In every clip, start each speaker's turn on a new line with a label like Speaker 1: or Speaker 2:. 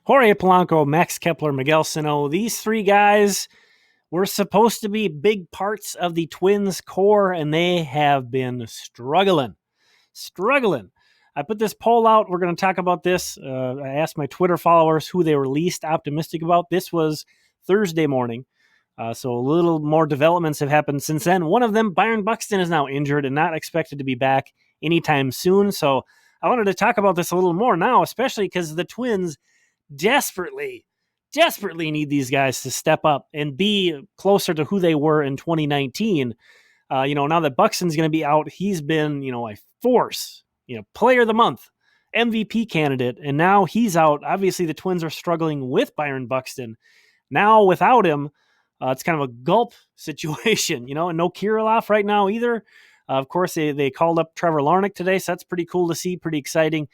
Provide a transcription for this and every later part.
Speaker 1: Jorge Polanco, Max Kepler, Miguel Sanó. These three guys were supposed to be big parts of the Twins core, and they have been struggling. I put this poll out. We're going to talk about this. I asked my Twitter followers who they were least optimistic about. This was Thursday morning. So a little more developments have happened since then. One of them, Byron Buxton, is now injured and not expected to be back anytime soon. So I wanted to talk about this a little more now, especially because the Twins desperately need these guys to step up and be closer to who they were in 2019. Now that Buxton's going to be out, he's been, a force, player of the month, MVP candidate, and now he's out. Obviously, the Twins are struggling with Byron Buxton. Now, without him, it's kind of a gulp situation, and no Kirilloff right now either. Of course, they called up Trevor Larnach today, so that's pretty cool to see, pretty exciting.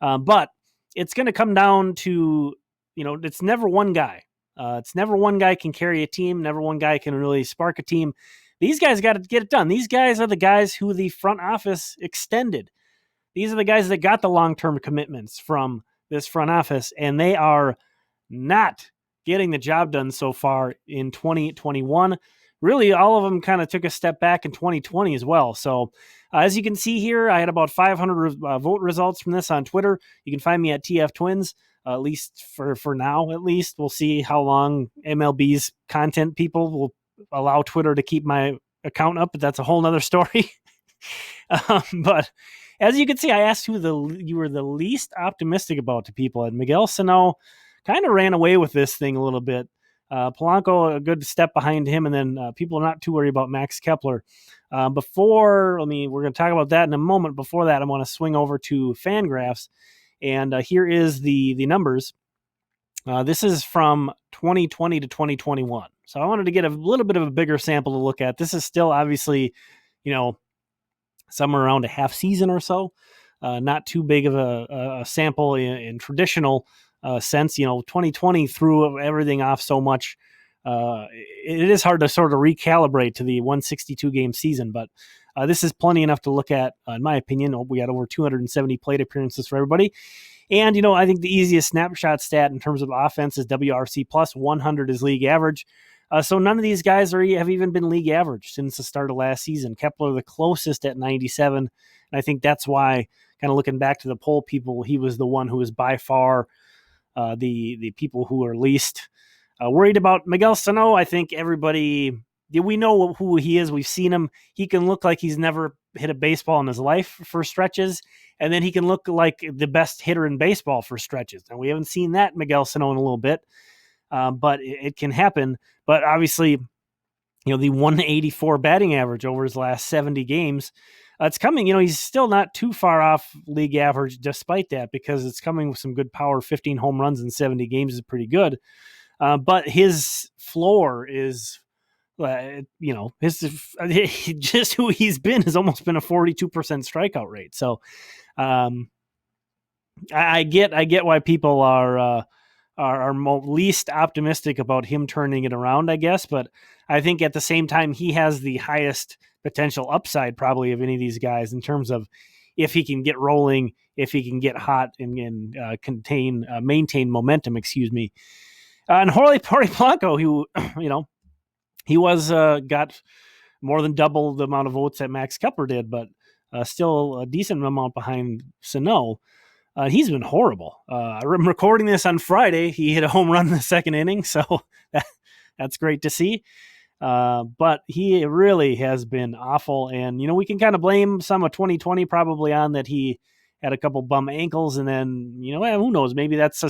Speaker 1: But it's going to come down to, it's never one guy. It's never one guy can carry a team. Never one guy can really spark a team. These guys got to get it done. These guys are the guys who the front office extended. These are the guys that got the long-term commitments from this front office, and they are not getting the job done so far in 2021. Really, all of them kind of took a step back in 2020 as well. So as you can see here, I had about 500 vote results from this on Twitter. You can find me at TF Twins, at least for now, at least. We'll see how long MLB's content people will allow Twitter to keep my account up, but that's a whole nother story. But as you can see, I asked who you were the least optimistic about to people, and Miguel Sanó kind of ran away with this thing a little bit. Polanco, a good step behind him, and then people are not too worried about Max Kepler. We're going to talk about that in a moment. Before that, I want to swing over to Fangraphs, and here is the numbers. This is from 2020 to 2021. So I wanted to get a little bit of a bigger sample to look at. This is still obviously, somewhere around a half season or so. Not too big of a sample in traditional sense. 2020 threw everything off so much. It is hard to sort of recalibrate to the 162 game season, but this is plenty enough to look at, in my opinion. We got over 270 plate appearances for everybody. And, I think the easiest snapshot stat in terms of offense is WRC plus. 100 is league average. So none of these guys have even been league average since the start of last season. Kepler the closest at 97. And I think that's why, kind of looking back to the poll people, he was the one who was by far the people who are least worried about. Miguel Sanó, I think we know who he is. We've seen him. He can look like he's never hit a baseball in his life for stretches, and then he can look like the best hitter in baseball for stretches. Now, we haven't seen that Miguel Sanó in a little bit, but it can happen. But obviously, the 184 batting average over his last 70 games, it's coming. He's still not too far off league average despite that, because it's coming with some good power. 15 home runs in 70 games is pretty good. But his floor is, just who he's been has almost been a 42% strikeout rate. So I get why people are least optimistic about him turning it around, I guess. But I think at the same time, he has the highest potential upside probably of any of these guys in terms of if he can get rolling, if he can get hot and maintain momentum, and Jorge Polanco, who, he was got more than double the amount of votes that Max Kepler did, but still a decent amount behind Sanó. He's been horrible. I'm recording this on Friday. He hit a home run in the second inning, so that's great to see. But he really has been awful. And, we can kind of blame some of 2020 probably on that he had a couple bum ankles. And then, who knows, maybe that's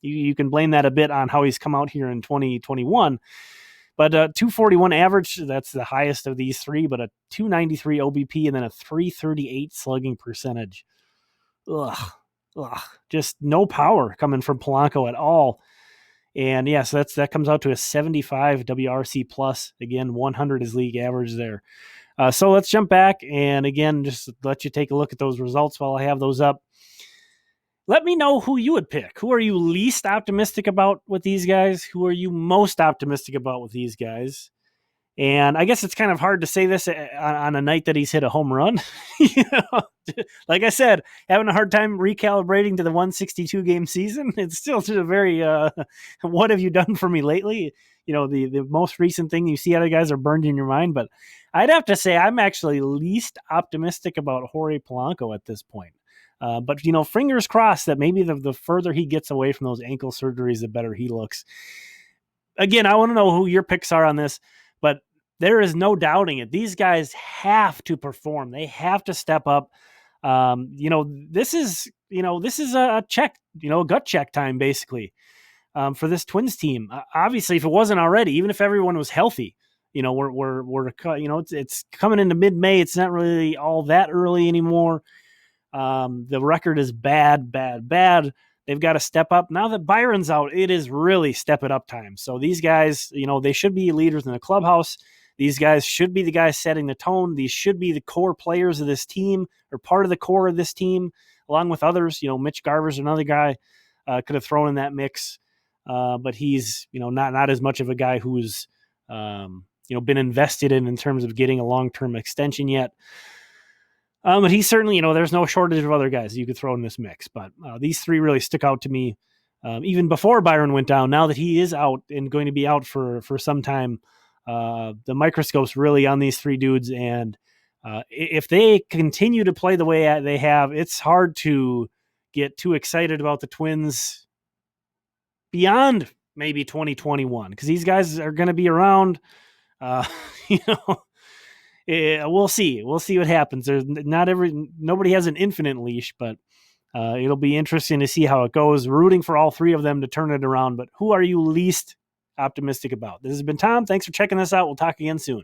Speaker 1: you can blame that a bit on how he's come out here in 2021. But 241 average, that's the highest of these three, but a 293 OBP and then a 338 slugging percentage. Ugh. Just no power coming from Polanco at all. And so that comes out to a 75 WRC plus. Again, 100 is league average there. So let's jump back and again, just let you take a look at those results while I have those up. Let me know who you would pick. Who are you least optimistic about with these guys? Who are you most optimistic about with these guys? And I guess it's kind of hard to say this on a night that he's hit a home run. You know, like I said, having a hard time recalibrating to the 162 game season. It's still just a very, what have you done for me lately? You know, the most recent thing you see out of guys are burned in your mind. But I'd have to say I'm actually least optimistic about Jorge Polanco at this point. But, you know, fingers crossed that maybe the further he gets away from those ankle surgeries, the better he looks. Again, I want to know who your picks are on this, but there is no doubting it. These guys have to perform. They have to step up. You know, this is a check, you know, a gut check time basically for this Twins team. Obviously, if it wasn't already, even if everyone was healthy, you know, we're you know, it's coming into mid-May. It's not really all that early anymore. The record is bad. They've got to step up. Now that Byron's out, it is really step it up time. So these guys, you know, they should be leaders in the clubhouse. These guys should be the guys setting the tone. These should be the core players of this team, or part of the core of this team, along with others. You know, Mitch Garver's another guy could have thrown in that mix, but he's, you know, not as much of a guy who's you know, been invested in terms of getting a long-term extension yet. But he's certainly, you know, there's no shortage of other guys you could throw in this mix. But these three really stick out to me even before Byron went down. Now that he is out and going to be out for some time, the microscope's really on these three dudes. And if they continue to play the way they have, it's hard to get too excited about the Twins beyond maybe 2021, because these guys are going to be around. You know, we'll see. We'll see what happens. There's nobody has an infinite leash, but it'll be interesting to see how it goes. Rooting for all three of them to turn it around. But who are you least optimistic about? This has been Tom. Thanks for checking this out. We'll talk again soon.